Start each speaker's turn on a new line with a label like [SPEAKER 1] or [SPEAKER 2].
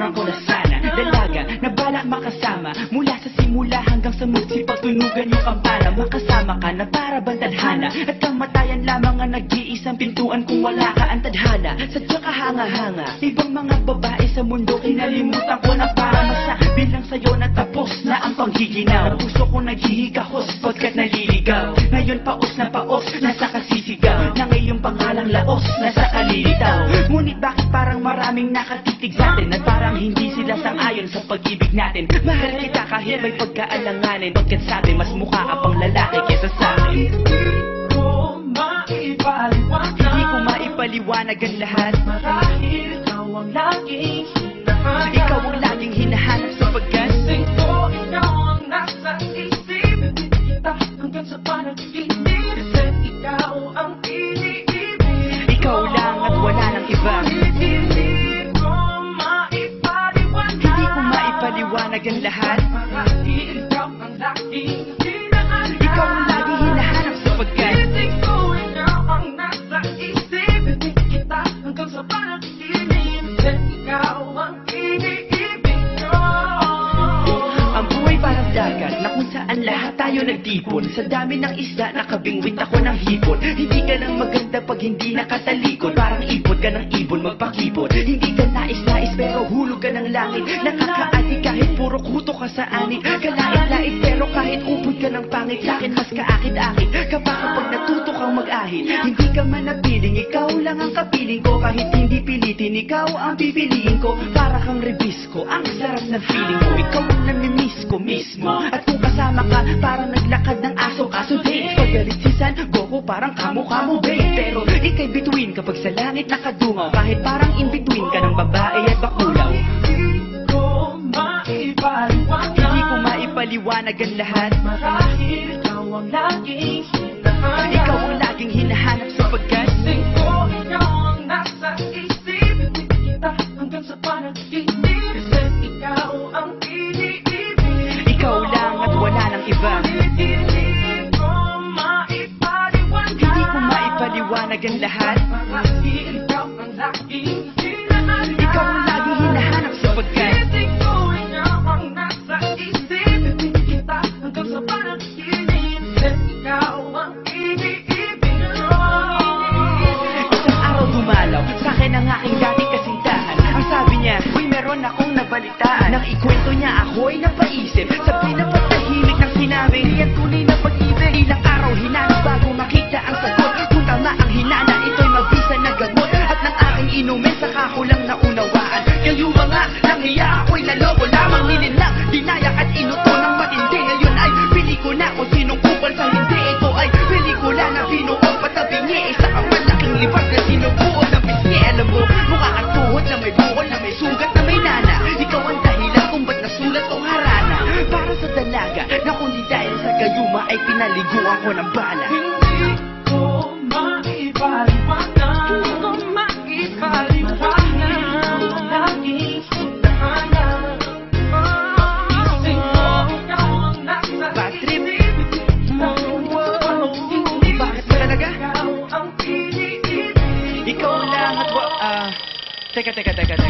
[SPEAKER 1] tinuturan ko na sana. Dalaga na balak makasama, mula sa simula hanggang sa magsipag tunugan yung kampana. Makasama ka na para bang tadhana, at kamatayan lamang ang nag-iisang pintuan kung wala ka ang tadhana. Sadya ka hanga-hanga, ibang mga babae sa mundo kinalimutan ko na para masabi lang sa'yo na tapos na ang panggiginaw. Puso ko naghihikahos pagkat naliligaw. Ngayon paos na paos, nasa kasisigaw, na ngayong pangalang laos, nasa kalilitaw. Ngunit bakit parang maraming nakatitig sa atin, at parang hindi sila sang-ayon sa pag-ibig natin. Mahal kita kahit may pagkaalanganin, pagkat sabi mas mukha ka pang lalaki kesa sa'kin. Hindi ko maipaliwanag ang lahat, marahil ikaw ang laging hinahanap. Ikaw ang laging hinahanap sapagkat ikaw ang nasa isip kita hanggang sa panaginip. Ikaw ang iniibig, ikaw lang at wala nang iba. Hindi ko maipaliwanag ang lahat, marahil ikaw ang laging hinahanap. Ikaw ang laging hinahanap sapagkat lahat tayo nagtipon sa dami ng isda, nakabingwit ako ng hipon. Hindi ka lang maganda pag hindi nakatalikod, parang ipod ka ng ibon magpakipon. Hindi ka nais-nais pero hulog ka ng langit, nakakaati kahit puro kuto ka sa anit. Kalait-lait pero kahit upod ka ng pangit, sa'kin mas kaakit-akit ka pa kapag natuto kang mag-ahit. Hindi ka man napiling, ikaw lang ang kapiling ko, kahit hindi pilitin, ikaw ang pipiliin ko. Para kang rebisco, ang sarap ng feeling ko, ikaw ang namimiss ko mismo. At kung kasama ka, parang naglakad ng aso, kaso di pagalit si San Goku, parang kamukha mo babe. Pero ika'y bituin kapag sa langit nakadungaw, kahit parang in-between ka ng babae at bakulaw. Hindi ko maipaliwanag ang lahat, marahil ikaw ang laging hinahanap. Ikaw ang laging hinahanap sapagkat ikaw ang nasa isip kita hanggang sa panaginip. Ikaw ang iniibig, ikaw lang at wala nang iba. Hindi ko maipaliwanag ang lahat, marahil ikaw ang laging hinahanap. Ikaw ang laging hinahanap sapagkat ikaw ang nasa isip kita hanggang sa panaginip. Ikaw ang iniibig. Isang araw dumalaw sa'kin ang aking dating kasintahan. Ang sabi niya, uy meron akong nabalitaan. Nang ikwento niya ako'y napaisip, sabi na patahimik ng sinabi, di yan tunay na pag-ibig. Ilang araw hinanap bago makita ang sagot. Kung tama ang hinana, ito'y mabisa na gamot. At nang aking inumin, saka ko lang naunawaan. Kayo mga nanghiya, ako'y naloko lamang. Nilinlang, dinayak at inuto ng matindi. Ngayon ay pili ko na kung sinong kupal sa hindi. Ito ay pelikula na binuo patabingi. Isa kang malaking libag na sinubuo ng pisngi. Alam mo, mukha kang tuhod na may bukol, na may sugat, na may nana. Ikaw ang dahilan kung ba't nasulat tong harana. Para sa dalaga na kundi dahil sa gayuma ay pinaliguan ko ng bala. Hindi ko maipaliwanag, hindi ko maipaliwanag, laging hinahanap. Ising mo, ikaw ang nasa isip. Bakit ba talaga? Ikaw ang iniibig. Ikaw lang at teka.